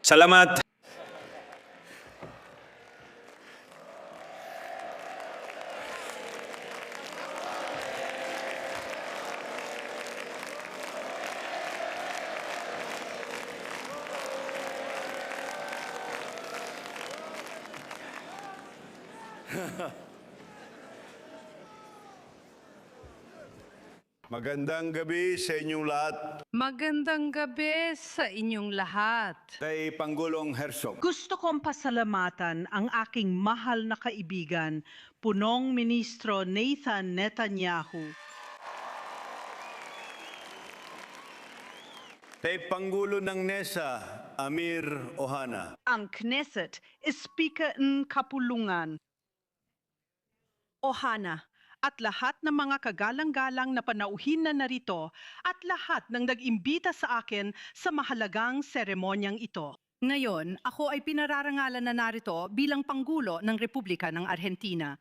Salamat. Magandang gabi sa inyong lahat. Magandang gabi sa inyong lahat. Kay Pangulong Herzog. Gusto kong pasalamatan ang aking mahal na kaibigan, punong ministro Nathan Netanyahu. Kay Pangulo ng NESA, Amir Ohana. Ang Knesset, Speaker ng Kapulungan, Ohana, at lahat ng mga kagalang-galang na panauhin na narito at lahat ng nag-imbita sa akin sa mahalagang seremonyang ito. Ngayon, ako ay pinararangalan na narito bilang Pangulo ng Republika ng Argentina.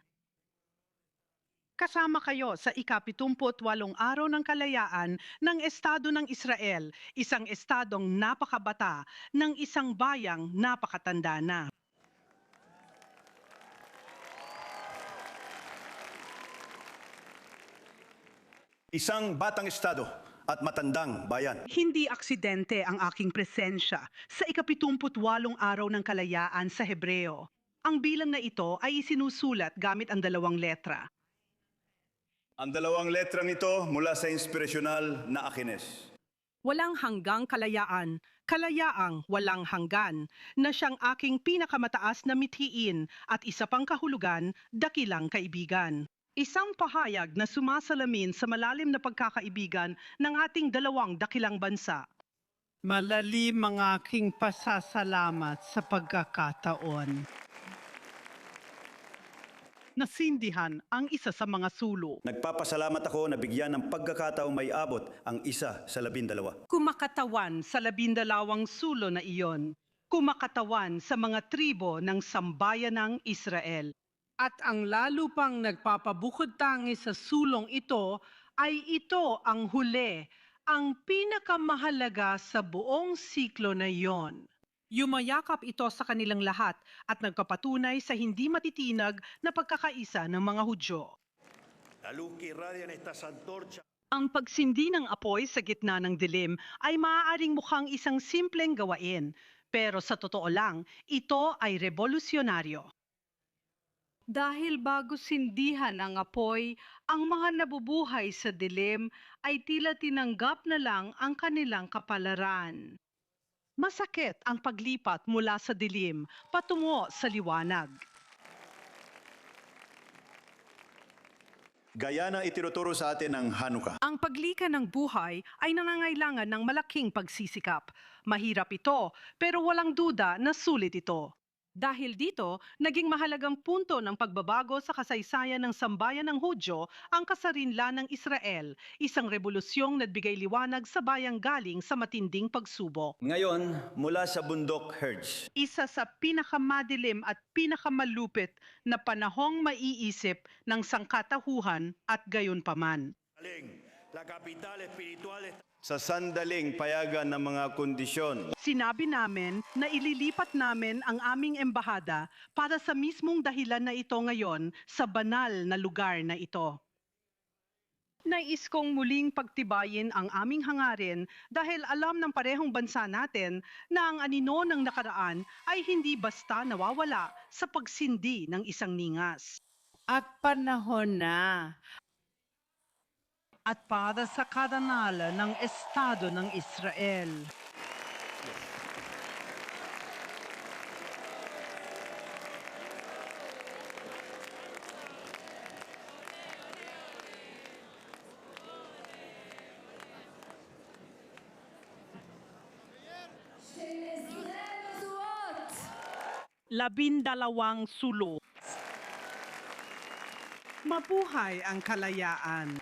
Kasama kayo sa ika-78 araw ng kalayaan ng Estado ng Israel, isang estadong napakabata ng isang bayang napakatanda na. Isang batang estado at matandang bayan. Hindi aksidente ang aking presensya sa ika-78 araw ng kalayaan sa Hebreo. Ang bilang na ito ay isinusulat gamit ang 2 letra. Ang 2 letrang ito mula sa inspirasyonal na Akines. Walang hanggang kalayaan, kalayaang walang hanggan, na siyang aking pinakamataas na mithiin at isa pang kahulugan, dakilang kaibigan. Isang pahayag na sumasalamin sa malalim na pagkakaibigan ng ating 2 dakilang bansa. Malalim ang aking pasasalamat sa pagkakataon. Nasindihan ang isa sa mga sulo. Nagpapasalamat ako na bigyan ng pagkakataong may abot ang isa sa 12. Kumakatawan sa 12 sulo na iyon. Kumakatawan sa mga tribo ng sambayan ng Israel. At ang lalo pang nagpapabukod tangi sa sulong ito ay ito ang huli, ang pinakamahalaga sa buong siklo na iyon. Yumayakap ito sa kanilang lahat at nagpapatunay sa hindi matitinag na pagkakaisa ng mga Hudyo. Ang pagsindi ng apoy sa gitna ng dilim ay maaaring mukhang isang simpleng gawain, pero sa totoo lang, ito ay revolusyonaryo. Dahil bago sindihan ang apoy, ang mga nabubuhay sa dilim ay tila tinanggap na lang ang kanilang kapalaran. Masakit ang paglipat mula sa dilim patungo sa liwanag. Gaya na itinuturo sa atin ng Hanukkah. Ang paglikan ng buhay ay nangangailangan ng malaking pagsisikap. Mahirap ito, pero walang duda na sulit ito. Dahil dito, naging mahalagang punto ng pagbabago sa kasaysayan ng sambayan ng Hudyo ang kasarinlan ng Israel, isang revolusyong nagbigay liwanag sa bayang galing sa matinding pagsubok. Ngayon, mula sa bundok Herz. Isa sa pinakamadilim at pinakamalupit na panahong maiisip ng sangkatauhan at gayunpaman. Sa sandaling payagan ng mga kondisyon. Sinabi namin na ililipat namin ang aming embahada para sa mismong dahilan na ito ngayon sa banal na lugar na ito. Nais kong muling pagtibayin ang aming hangarin dahil alam ng parehong bansa natin na ang anino ng nakaraan ay hindi basta nawawala sa pagsindi ng isang ningas. At panahon na. At para sa karanalan ng Estado ng Israel. Labindalawang sulo. Mabuhay ang kalayaan.